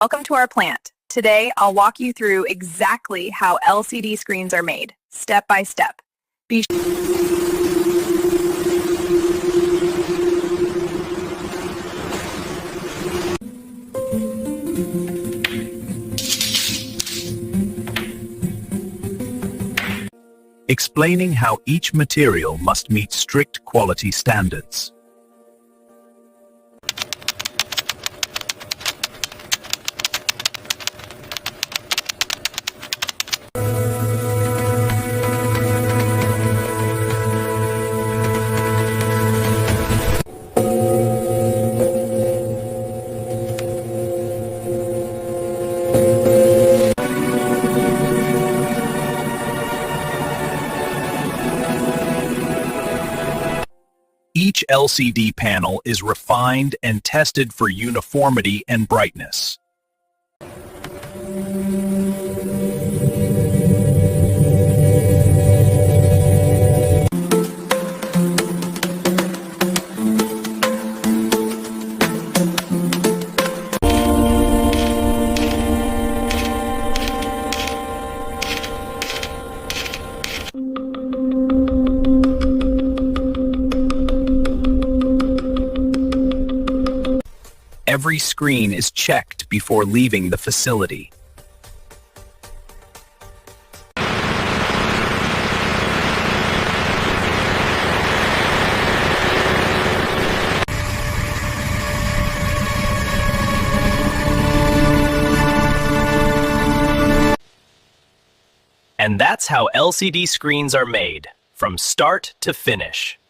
Welcome to our plant. Today, I'll walk you through exactly how LCD screens are made, step by step. Be Explaining how each material must meet strict quality standards. Each LCD panel is refined and tested for uniformity and brightness. Every screen is checked before leaving the facility. And that's how LCD screens are made, from start to finish.